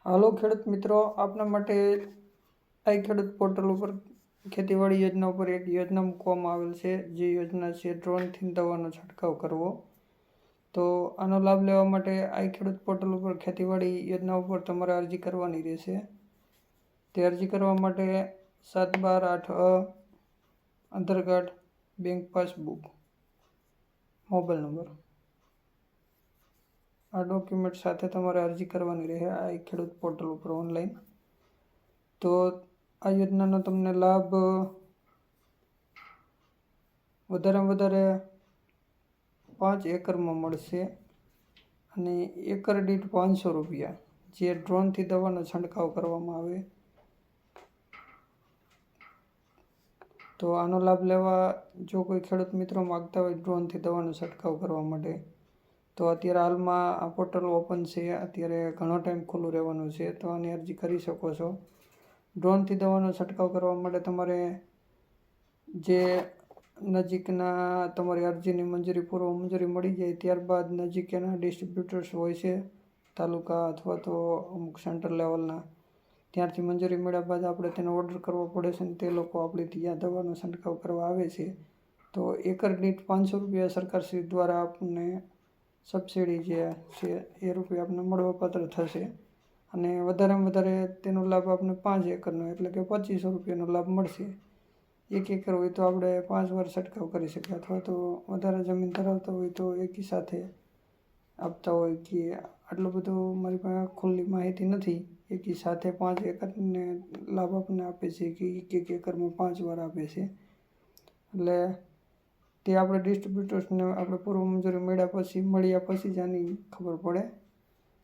હાલો ખેડૂત મિત્રો, આપના માટે આઈ ખેડૂત પોર્ટલ ઉપર ખેતીવાડી યોજના ઉપર એક યોજના મૂકવામાં આવેલ છે, જે યોજના છે ડ્રોનથી દવાનો છંટકાવ કરવો। તો આનો લાભ લેવા માટે આઈ ખેડૂત પોર્ટલ ઉપર ખેતીવાડી યોજના ઉપર તમારે અરજી કરવાની રહેશે। તે અરજી કરવા માટે 7/12/8 Aadhaar card, bank passbook, mobile number આ ડોક્યુમેન્ટ સાથે તમારે અરજી કરવાની રહે આ ખેડૂત પોર્ટલ ઉપર ઓનલાઈન। તો આ યોજનાનો તમને લાભ વધારેમાં વધારે 5 એકરમાં મળશે અને એકર દીઠ 500 રૂપિયા, જે ડ્રોનથી દવાનો છંટકાવ કરવામાં આવે। તો આનો લાભ લેવા જો કોઈ ખેડૂત મિત્રો માગતા હોય ડ્રોનથી દવાનો છંટકાવ કરવા માટે, તો અત્યારે હાલમાં આ પોર્ટલ ઓપન છે, અત્યારે ઘણો ટાઈમ ખુલ્લું રહેવાનું છે, તો આની અરજી કરી શકો છો। ડ્રોનથી દવાનો છંટકાવ કરવા માટે તમારે જે નજીકના તમારી અરજીની પૂર્વ મંજૂરી મળી જાય ત્યારબાદ નજીકના ડિસ્ટ્રીબ્યુટર્સ હોય છે, તાલુકા અથવા તો અમુક સેન્ટર લેવલના, ત્યારથી મંજૂરી મળ્યા બાદ આપણે તેનો ઓર્ડર કરવો પડે છે અને તે લોકો આપણી ત્યાં દવાનો છંટકાવ કરવા આવે છે। તો એકર દીઠ 500 રૂપિયા સરકારશ્રી દ્વારા આપણને સબસિડી જે છે એ રૂપિયા આપણને મળવાપાત્ર થશે અને વધારેમાં વધારે તેનો લાભ આપણને 5 એકરનો એટલે કે 2500 રૂપિયાનો લાભ મળશે। 1 એકર હોય તો આપણે 5 વાર છંટકાવ કરી શકીએ, અથવા તો વધારે જમીન ધરાવતા હોય તો એકી સાથે આપતા હોય કે આટલું બધું મારી પાસે ખુલ્લી માહિતી નથી, એકી સાથે 5 એકરને લાભ આપણને આપે છે કે 1 એકરમાં 5 વાર આપે છે। એટલે તે આપણે ડિસ્ટ્રીબ્યુટર્સને આપણે પૂર્વ મંજૂરી મળ્યા પછી જ આની ખબર પડે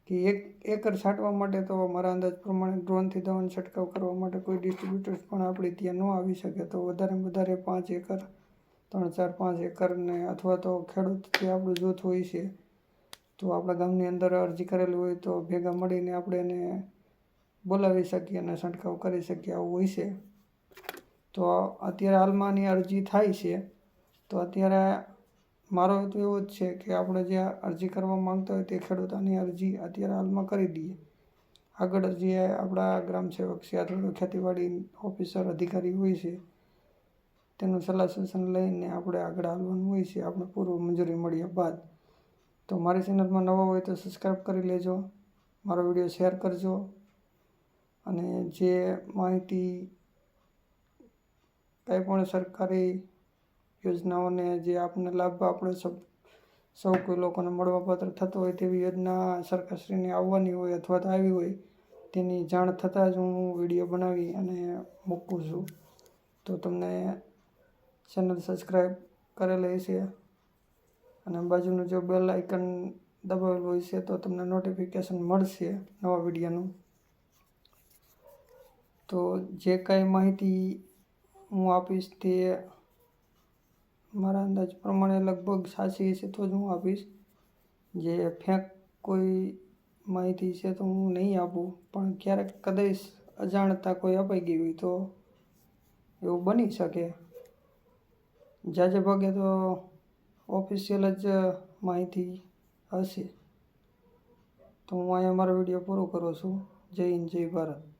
કે 1 એકર છાંટવા માટે તો મારા અંદાજ પ્રમાણે ડ્રોનથી દવાનો છંટકાવ કરવા માટે કોઈ ડિસ્ટ્રીબ્યુટર્સ પણ આપણે ત્યાં ન આવી શકે, તો વધારેમાં વધારે 5 એકર 3, 4, 5 એકરને અથવા તો ખેડૂત જે આપણું જૂથ હોય છે, તો આપણા ગામની અંદર અરજી કરેલી હોય તો ભેગા મળીને આપણે એને બોલાવી શકીએ અને છંટકાવ કરી શકીએ, આવું હોય છે। તો અત્યારે હાલમાં આની અરજી થાય છે, તો અત્યારે મારો હેતુ એવો જ છે કે આપણે જે અરજી કરવા માંગતા હોય તે ખેડૂત આની અરજી અત્યારે હાલમાં કરી દઈએ। આગળ જે આપણા ગ્રામ સેવક છે અથવા તો ખેતીવાડી ઓફિસર અધિકારી હોય છે, તેનું સલાહ સૂચન લઈને આપણે આગળ હાલવાનું હોય છે આપણે પૂર્વ મંજૂરી મળ્યા બાદ। તો મારી ચેનલમાં નવા હોય તો સબસ્ક્રાઈબ કરી લેજો, મારો વિડીયો શેર કરજો અને જે માહિતી કંઈ પણ સરકારી યોજનાઓને જે આપણને લાભ આપણે સૌ કોઈ લોકોને મળવાપાત્ર થતો હોય તેવી યોજના સરકારશ્રીની આવવાની હોય અથવા તો આવી હોય તેની જાણ થતાં જ હું વિડીયો બનાવી અને મૂકું છું। તો તમને ચેનલ સબસ્ક્રાઈબ કરેલી છે અને બાજુનું જો બેલ આઇકન દબાવેલું હોય છે તો તમને નોટિફિકેશન મળશે નવા વિડીયોનું। તો જે કાંઈ માહિતી હું આપીશ તે મારા અંદાજ પ્રમાણે લગભગ સાચી હશે તો જ હું આપીશ, જે ફેક કોઈ માહિતી છે તો હું નહીં આપું, પણ ક્યારેક કદાચ અજાણતા કોઈ અપાઈ ગઈ હોય તો એવું બની શકે। જાજે ભાગે તો ઓફિશિયલ જ માહિતી હશે। તો હું અહીંયા મારો વિડીયો પૂરો કરું છું। જય હિન્દ, જય ભારત।